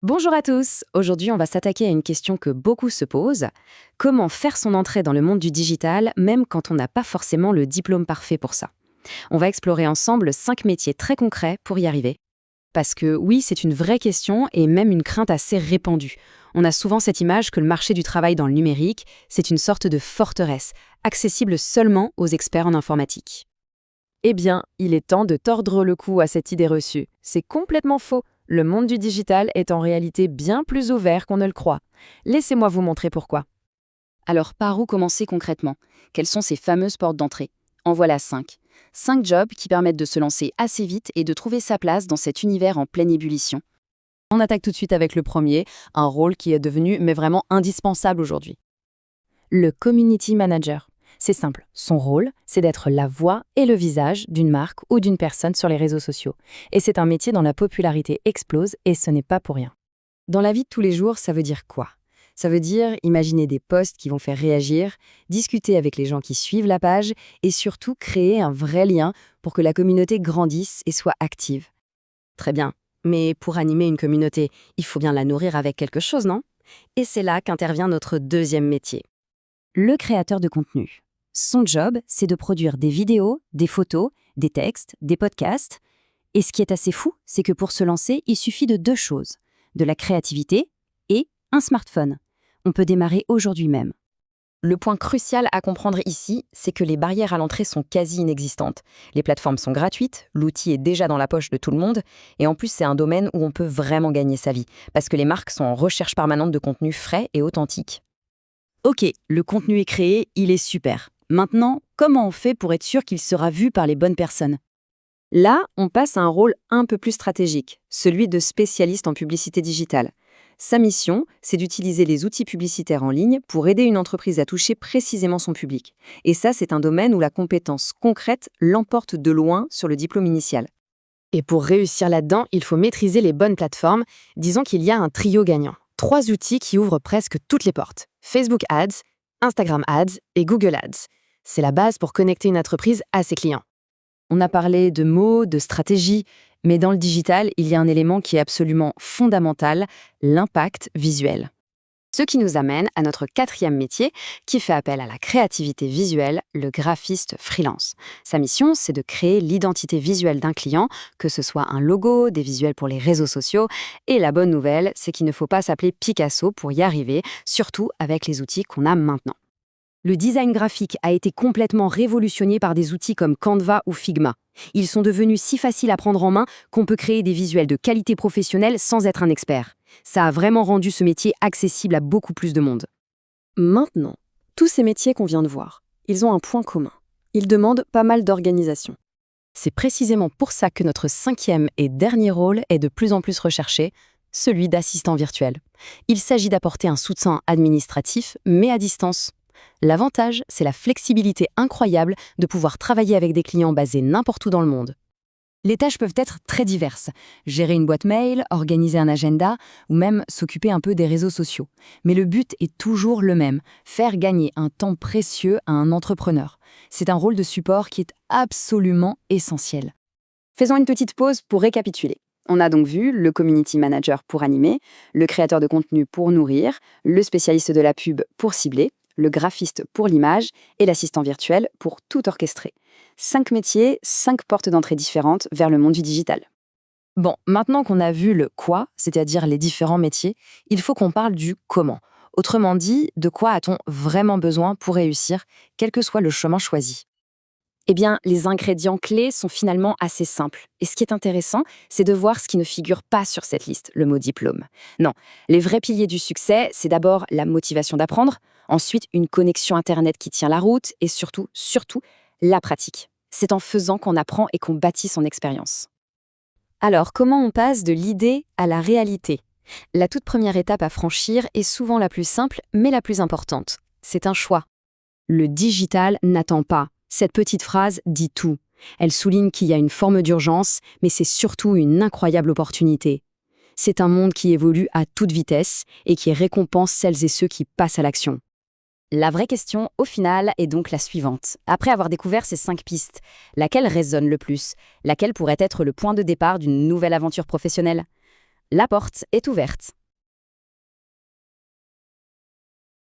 Bonjour à tous. Aujourd'hui, on va s'attaquer à une question que beaucoup se posent. Comment faire son entrée dans le monde du digital, même quand on n'a pas forcément le diplôme parfait pour ça? On va explorer ensemble 5 métiers très concrets pour y arriver. Parce que oui, c'est une vraie question et même une crainte assez répandue. On a souvent cette image que le marché du travail dans le numérique, c'est une sorte de forteresse, accessible seulement aux experts en informatique. Eh bien, il est temps de tordre le cou à cette idée reçue. C'est complètement faux. Le monde du digital est en réalité bien plus ouvert qu'on ne le croit. Laissez-moi vous montrer pourquoi. Alors, par où commencer concrètement? Quelles sont ces fameuses portes d'entrée? En voilà 5. 5 jobs qui permettent de se lancer assez vite et de trouver sa place dans cet univers en pleine ébullition. On attaque tout de suite avec le premier, un rôle qui est devenu mais vraiment indispensable aujourd'hui. Le community manager. C'est simple, son rôle, c'est d'être la voix et le visage d'une marque ou d'une personne sur les réseaux sociaux. Et c'est un métier dont la popularité explose et ce n'est pas pour rien. Dans la vie de tous les jours, ça veut dire quoi? Ça veut dire imaginer des posts qui vont faire réagir, discuter avec les gens qui suivent la page et surtout créer un vrai lien pour que la communauté grandisse et soit active. Très bien, mais pour animer une communauté, il faut bien la nourrir avec quelque chose, non? Et c'est là qu'intervient notre deuxième métier. Le créateur de contenu. Son job, c'est de produire des vidéos, des photos, des textes, des podcasts. Et ce qui est assez fou, c'est que pour se lancer, il suffit de 2 choses. De la créativité et un smartphone. On peut démarrer aujourd'hui même. Le point crucial à comprendre ici, c'est que les barrières à l'entrée sont quasi inexistantes. Les plateformes sont gratuites, l'outil est déjà dans la poche de tout le monde, et en plus c'est un domaine où on peut vraiment gagner sa vie, parce que les marques sont en recherche permanente de contenu frais et authentique. Ok, le contenu est créé, il est super. Maintenant, comment on fait pour être sûr qu'il sera vu par les bonnes personnes? Là, on passe à un rôle un peu plus stratégique, celui de spécialiste en publicité digitale. Sa mission, c'est d'utiliser les outils publicitaires en ligne pour aider une entreprise à toucher précisément son public. Et ça, c'est un domaine où la compétence concrète l'emporte de loin sur le diplôme initial. Et pour réussir là-dedans, il faut maîtriser les bonnes plateformes. Disons qu'il y a un trio gagnant. 3 outils qui ouvrent presque toutes les portes. Facebook Ads, Instagram Ads et Google Ads. C'est la base pour connecter une entreprise à ses clients. On a parlé de mots, de stratégie, mais dans le digital, il y a un élément qui est absolument fondamental, l'impact visuel. Ce qui nous amène à notre 4e métier, qui fait appel à la créativité visuelle, le graphiste freelance. Sa mission, c'est de créer l'identité visuelle d'un client, que ce soit un logo, des visuels pour les réseaux sociaux. Et la bonne nouvelle, c'est qu'il ne faut pas s'appeler Picasso pour y arriver, surtout avec les outils qu'on a maintenant. Le design graphique a été complètement révolutionné par des outils comme Canva ou Figma. Ils sont devenus si faciles à prendre en main qu'on peut créer des visuels de qualité professionnelle sans être un expert. Ça a vraiment rendu ce métier accessible à beaucoup plus de monde. Maintenant, tous ces métiers qu'on vient de voir, ils ont un point commun. Ils demandent pas mal d'organisation. C'est précisément pour ça que notre 5e et dernier rôle est de plus en plus recherché, celui d'assistant virtuel. Il s'agit d'apporter un soutien administratif, mais à distance. L'avantage, c'est la flexibilité incroyable de pouvoir travailler avec des clients basés n'importe où dans le monde. Les tâches peuvent être très diverses. Gérer une boîte mail, organiser un agenda ou même s'occuper un peu des réseaux sociaux. Mais le but est toujours le même, faire gagner un temps précieux à un entrepreneur. C'est un rôle de support qui est absolument essentiel. Faisons une petite pause pour récapituler. On a donc vu le community manager pour animer, le créateur de contenu pour nourrir, le spécialiste de la pub pour cibler, le graphiste pour l'image et l'assistant virtuel pour tout orchestrer. 5 métiers, 5 portes d'entrée différentes vers le monde du digital. Bon, maintenant qu'on a vu le quoi, c'est-à-dire les différents métiers, il faut qu'on parle du comment. Autrement dit, de quoi a-t-on vraiment besoin pour réussir, quel que soit le chemin choisi? Eh bien, les ingrédients clés sont finalement assez simples. Et ce qui est intéressant, c'est de voir ce qui ne figure pas sur cette liste, le mot diplôme. Non, les vrais piliers du succès, c'est d'abord la motivation d'apprendre, ensuite une connexion Internet qui tient la route et surtout, la pratique. C'est en faisant qu'on apprend et qu'on bâtit son expérience. Alors, comment on passe de l'idée à la réalité? La toute première étape à franchir est souvent la plus simple, mais la plus importante. C'est un choix. Le digital n'attend pas. Cette petite phrase dit tout. Elle souligne qu'il y a une forme d'urgence, mais c'est surtout une incroyable opportunité. C'est un monde qui évolue à toute vitesse et qui récompense celles et ceux qui passent à l'action. La vraie question, au final, est donc la suivante. Après avoir découvert ces 5 pistes, laquelle résonne le plus? Laquelle pourrait être le point de départ d'une nouvelle aventure professionnelle? La porte est ouverte.